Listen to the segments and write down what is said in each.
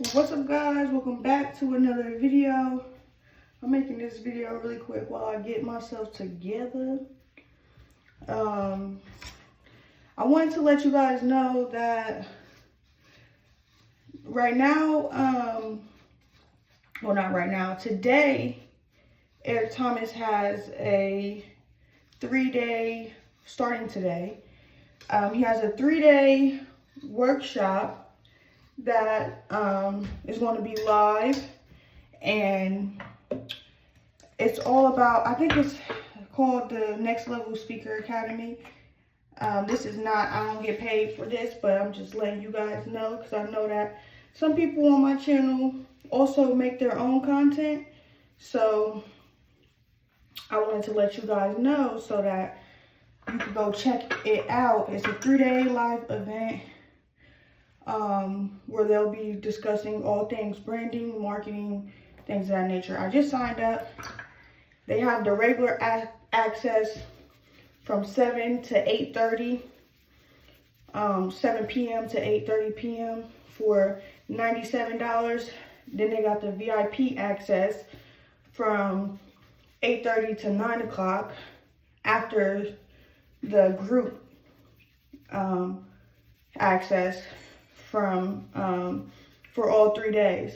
What's up, guys? Welcome back to another video. I'm making this video really quick while I get myself together. I wanted to let you guys know that right now, well, not right now, today, Eric Thomas has a 3-day, starting today, he has a 3-day workshop that is going to be live, and it's all about, I think it's called the Next Level Speaker Academy. This is not, I don't get paid for this, but I'm just letting you guys know because I know that some people on my channel also make their own content. So I wanted to let you guys know so that you can go check it out. It's a 3-day live event where they'll be discussing all things branding, marketing, things of that nature. I just signed up. They have the regular access from 7 to 8:30, 7 p.m. to 8:30 p.m. for $97. Then they got the VIP access from 8:30 to 9 o'clock after the group access from for all 3 days.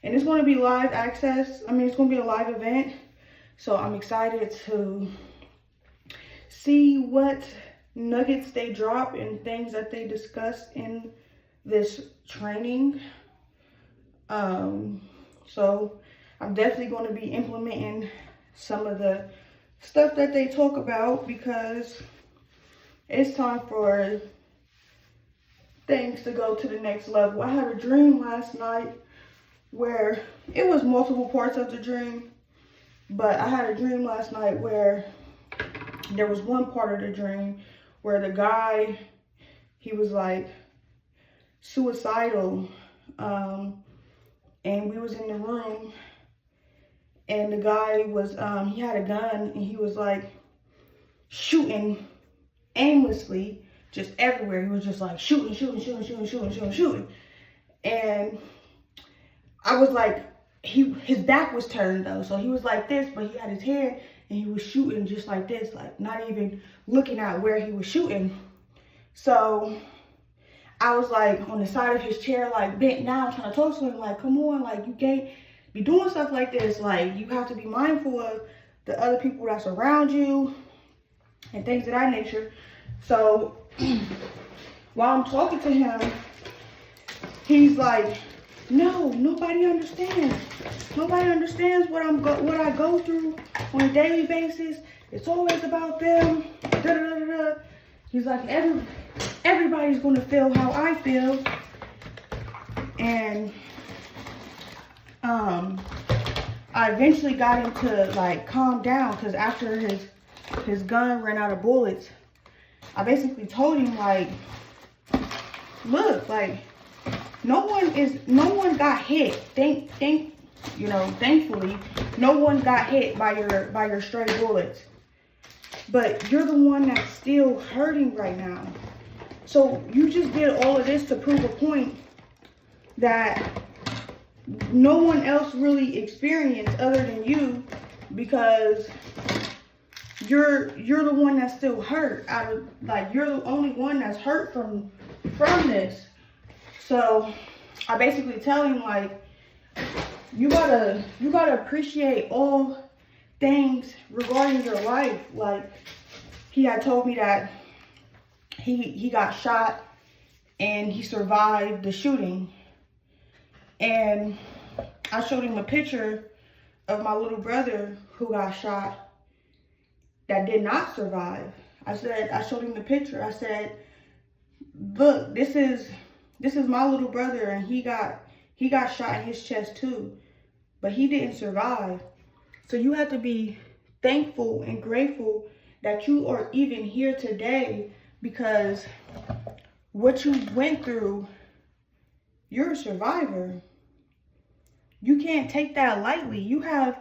And it's going to be live access. I mean, it's going to be a live event. So I'm excited to see what nuggets they drop and things that they discuss in this training. So I'm definitely going to be implementing some of the stuff that they talk about because it's time for things to go to the next level. I had a dream last night where it was multiple parts of the dream, but I had a dream last night where there was one part of the dream where the guy, he was like suicidal, and we was in the room, and the guy was, he had a gun, and he was like shooting aimlessly, just everywhere. He was just like shooting. And I was like, his back was turned though, so he was like this, but he had his head, and he was shooting just like this, like not even looking at where he was shooting. So I was like on the side of his chair, like bent down, trying to talk to him, like, come on, like you can't be doing stuff like this. Like you have to be mindful of the other people that's around you and things of that nature. So while I'm talking to him, he's like, no, nobody understands. Nobody understands what I go through on a daily basis. It's always about them. Da, da, da, da. He's like, everybody's gonna feel how I feel. And I eventually got him to like calm down, because after his gun ran out of bullets, I basically told him like, look, like no one got hit. Thankfully, no one got hit by your stray bullets. But you're the one that's still hurting right now. So you just did all of this to prove a point that no one else really experienced other than you, because you're the one that's still hurt. You're the only one that's hurt from this. So I basically tell him like, you gotta appreciate all things regarding your life. Like he had told me that he got shot and he survived the shooting. And I showed him a picture of my little brother who got shot that did not survive. I showed him the picture. I said, look, this is my little brother, and he got shot in his chest too, but he didn't survive. So you have to be thankful and grateful that you are even here today, because what you went through, you're a survivor. You can't take that lightly. You have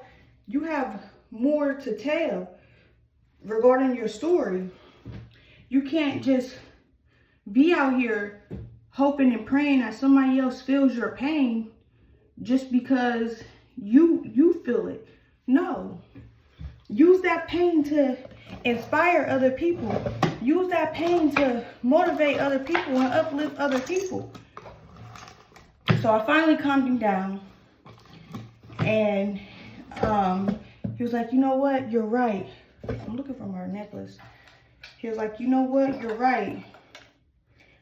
more to tell regarding your story. You can't just be out here hoping and praying that somebody else feels your pain just because you feel it. No. Use that pain to inspire other people. Use that pain to motivate other people and uplift other people. So I finally calmed him down. And he was like, you know what? You're right. I'm looking for my necklace. He was like, you know what? You're right.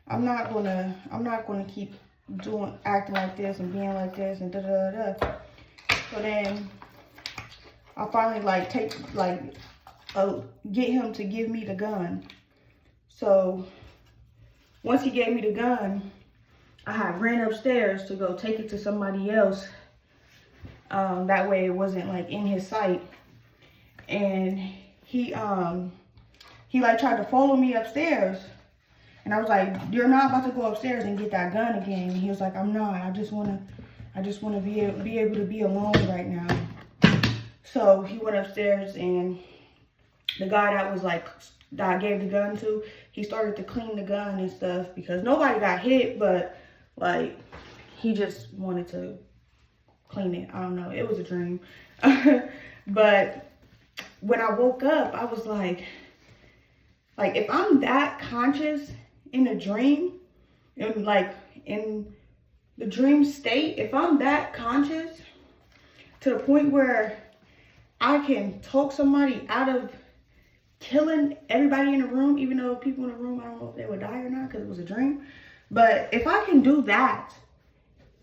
I'm not gonna keep acting like this and being like this and da da da. So then I finally get him to give me the gun. So once he gave me the gun, I had ran upstairs to go take it to somebody else. That way it wasn't like in his sight. And he like tried to follow me upstairs. And I was like, you're not about to go upstairs and get that gun again. And he was like, I'm not. I just wanna be able to be alone right now. So he went upstairs, and the guy that I gave the gun to, he started to clean the gun and stuff because nobody got hit, but like he just wanted to clean it. I don't know. It was a dream. But when I woke up, I was like if I'm that conscious in a dream, and like in the dream state, if I'm that conscious to the point where I can talk somebody out of killing everybody in the room, even though people in the room, I don't know if they would die or not because it was a dream. But if I can do that,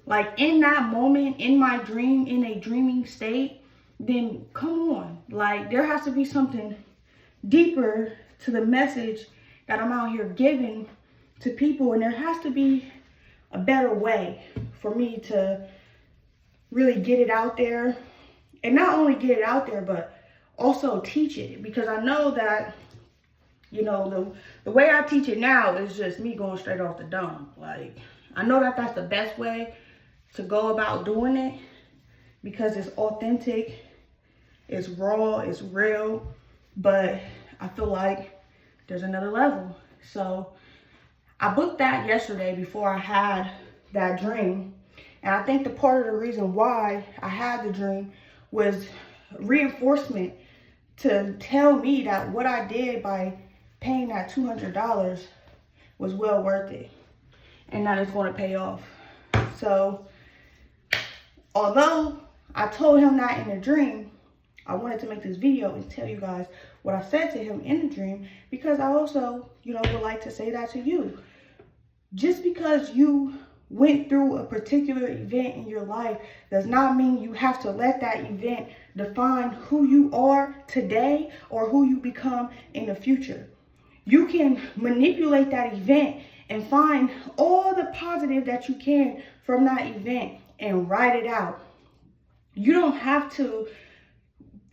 like in that moment, in my dream, in a dreaming state, then come on. Like there has to be something deeper to the message that I'm out here giving to people. And there has to be a better way for me to really get it out there. And not only get it out there, but also teach it. Because I know that, you know, the way I teach it now is just me going straight off the dome. Like, I know that that's the best way to go about doing it. Because it's authentic, it's raw, it's real. But I feel like there's another level. So I booked that yesterday before I had that dream. And I think the part of the reason why I had the dream was reinforcement to tell me that what I did by paying that $200 was well worth it and that it's going to pay off. So although I told him that in a dream, I wanted to make this video and tell you guys what I said to him in the dream, because I also, you know, would like to say that to you. Just because you went through a particular event in your life does not mean you have to let that event define who you are today or who you become in the future. You can manipulate that event and find all the positive that you can from that event and write it out. You don't have to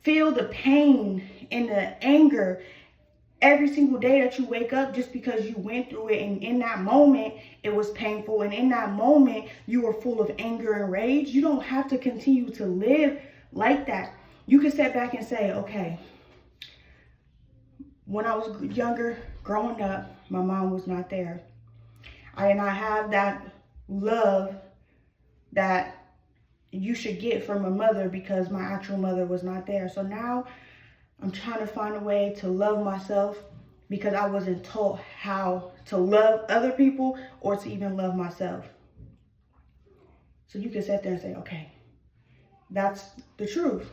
feel the pain and the anger every single day that you wake up just because you went through it, and in that moment it was painful, and in that moment you were full of anger and rage. You don't have to continue to live like that. You can step back and say, okay, when I was younger, growing up, my mom was not there. I did not have that love that you should get from a mother because my actual mother was not there. So now I'm trying to find a way to love myself because I wasn't taught how to love other people or to even love myself. So you can sit there and say, okay, that's the truth.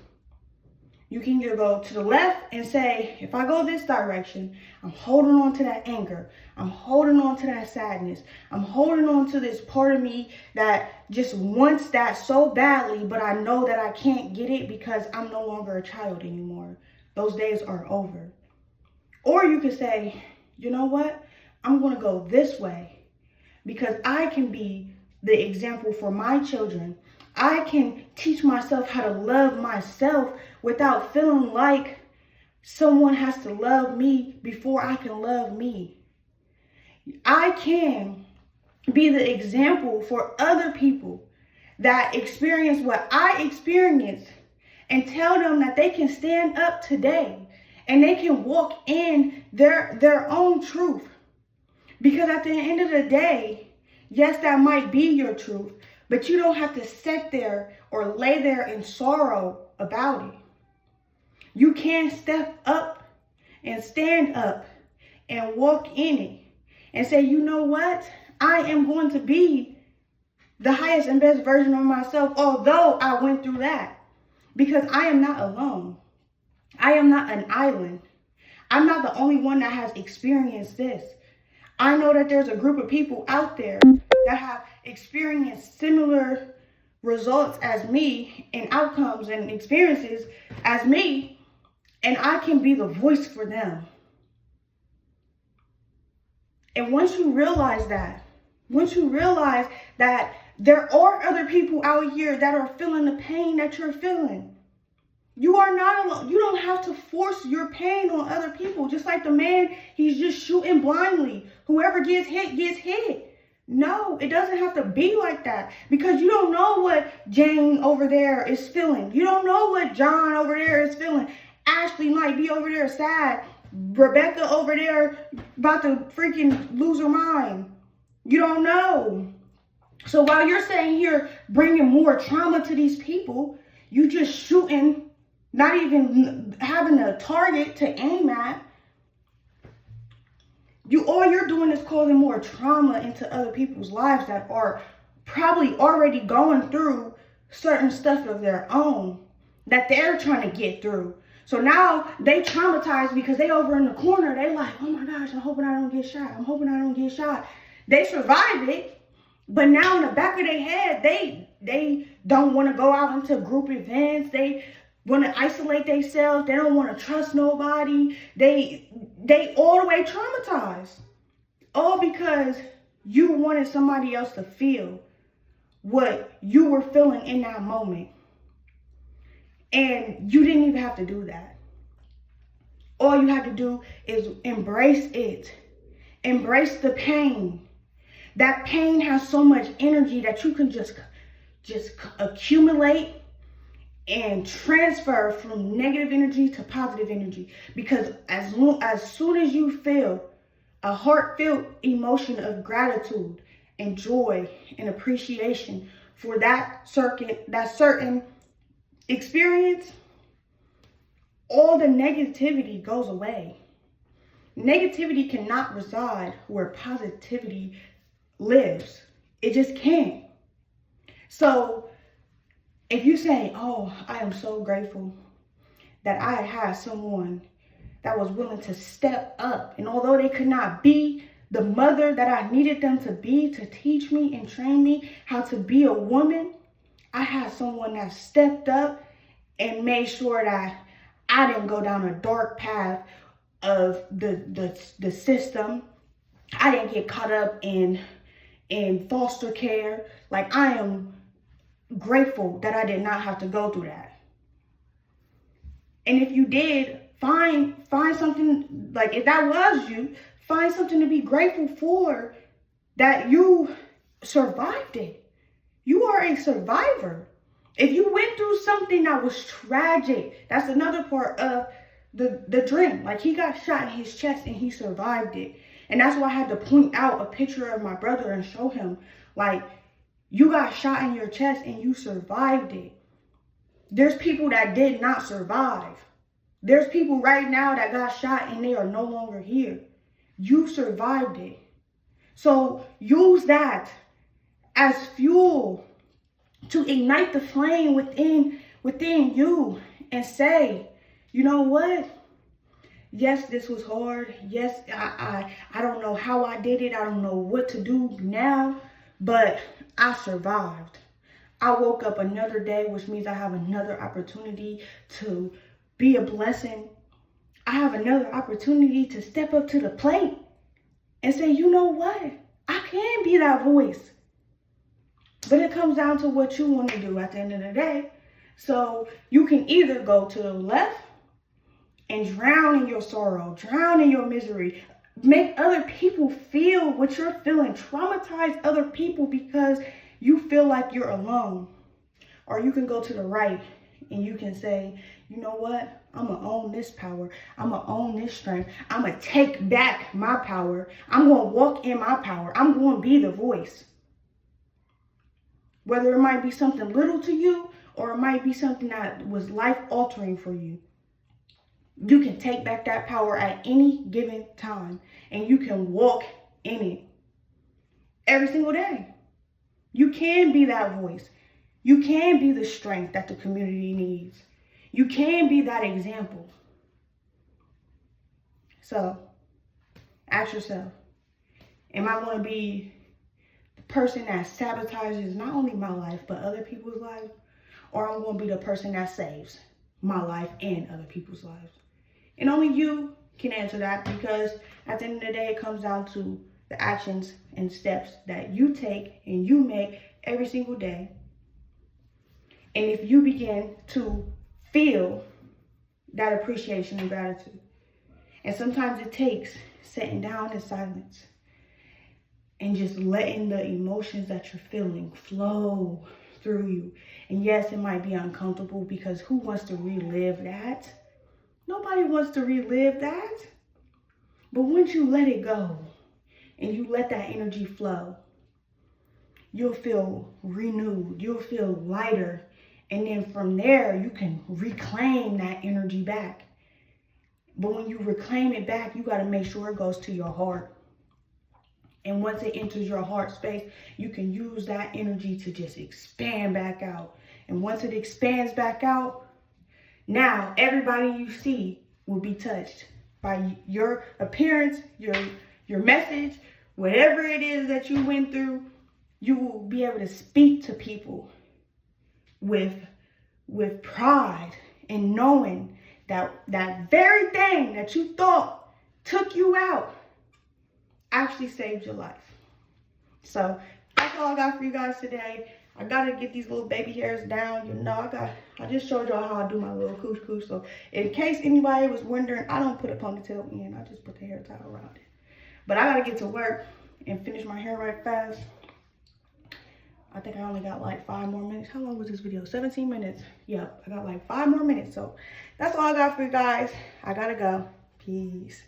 You can either go to the left and say, if I go this direction, I'm holding on to that anger. I'm holding on to that sadness. I'm holding on to this part of me that just wants that so badly, but I know that I can't get it because I'm no longer a child anymore. Those days are over. Or you could say, you know what? I'm going to go this way because I can be the example for my children. I can teach myself how to love myself without feeling like someone has to love me before I can love me. I can be the example for other people that experience what I experienced and tell them that they can stand up today and they can walk in their own truth. Because at the end of the day, Yes, that might be your truth, but you don't have to sit there or lay there in sorrow about it. You can step up and stand up and walk in it and say, you know what? I am going to be the highest and best version of myself, although I went through that, because I am not alone. I am not an island. I'm not the only one that has experienced this. I know that there's a group of people out there that have experienced similar results as me and outcomes and experiences as me, and I can be the voice for them. And once you realize that there are other people out here that are feeling the pain that you're feeling, you are not alone. You don't have to force your pain on other people. Just like the man, he's just shooting blindly. Whoever gets hit, gets hit. No, it doesn't have to be like that, because you don't know what Jane over there is feeling. You don't know what John over there is feeling. Ashley might be over there sad. Rebecca over there about to freaking lose her mind. You don't know. So while you're sitting here bringing more trauma to these people, you just shooting, not even having a target to aim at. All you're doing is causing more trauma into other people's lives that are probably already going through certain stuff of their own that they're trying to get through. So now they traumatized because they over in the corner. They like, oh my gosh, I'm hoping I don't get shot. I'm hoping I don't get shot. They survived it, but now in the back of their head, they don't want to go out into group events. They want to isolate themselves. They don't want to trust nobody. They all the way traumatized. All because you wanted somebody else to feel what you were feeling in that moment. And you didn't even have to do that. All you have to do is embrace it. Embrace the pain. That pain has so much energy that you can just accumulate and transfer from negative energy to positive energy. Because as soon as you feel a heartfelt emotion of gratitude and joy and appreciation for that certain experience, all the negativity goes away. Negativity cannot reside where positivity lives. It just can't. So if you say, oh, I am so grateful that I had someone that was willing to step up, and although they could not be the mother that I needed them to be to teach me and train me how to be a woman, I had someone that stepped up and made sure that I didn't go down a dark path of the system. I didn't get caught up in foster care. Like, I am grateful that I did not have to go through that. And if you did, find something, like if that was you, find something to be grateful for, that you survived it. You are a survivor. If you went through something that was tragic, that's another part of the dream. Like, he got shot in his chest and he survived it. And that's why I had to point out a picture of my brother and show him, like, you got shot in your chest and you survived it. There's people that did not survive. There's people right now that got shot and they are no longer here. You survived it. So use that as fuel to ignite the flame within you and say, you know what? Yes, this was hard. Yes, I don't know how I did it. I don't know what to do now, but I survived. I woke up another day, which means I have another opportunity to be a blessing. I have another opportunity to step up to the plate and say, you know what? I can be that voice. But it comes down to what you want to do at the end of the day. So you can either go to the left and drown in your sorrow, drown in your misery, make other people feel what you're feeling, traumatize other people because you feel like you're alone. Or you can go to the right and you can say, you know what? I'm going to own this power. I'm going to own this strength. I'm going to take back my power. I'm going to walk in my power. I'm going to be the voice. Whether it might be something little to you or it might be something that was life-altering for you. You can take back that power at any given time, and you can walk in it every single day. You can be that voice. You can be the strength that the community needs. You can be that example. So, ask yourself, am I going to be the person that sabotages not only my life, but other people's lives? Or I'm going to be the person that saves my life and other people's lives? And only you can answer that, because at the end of the day, it comes down to the actions and steps that you take and you make every single day. And if you begin to feel that appreciation and gratitude, and sometimes it takes sitting down in silence and just letting the emotions that you're feeling flow through you. And yes, it might be uncomfortable, because who wants to relive that? Nobody wants to relive that. But once you let it go and you let that energy flow, you'll feel renewed. You'll feel lighter. And then from there, you can reclaim that energy back. But when you reclaim it back, you got to make sure it goes to your heart. And once it enters your heart space, you can use that energy to just expand back out. And once it expands back out, now everybody you see will be touched by your appearance, your message, whatever it is that you went through. You will be able to speak to people with pride, and knowing that that very thing that you thought took you out actually saved your life. So that's all I got for you guys today. I gotta get these little baby hairs down. You know, I just showed y'all how I do my little cooch. So in case anybody was wondering, I don't put a ponytail in. I just put the hair tie around it. But I gotta get to work and finish my hair right fast. I think I only got like 5 more minutes. How long was this video? 17 minutes. Yep, I got like 5 more minutes. So that's all I got for you guys. I gotta go. Peace.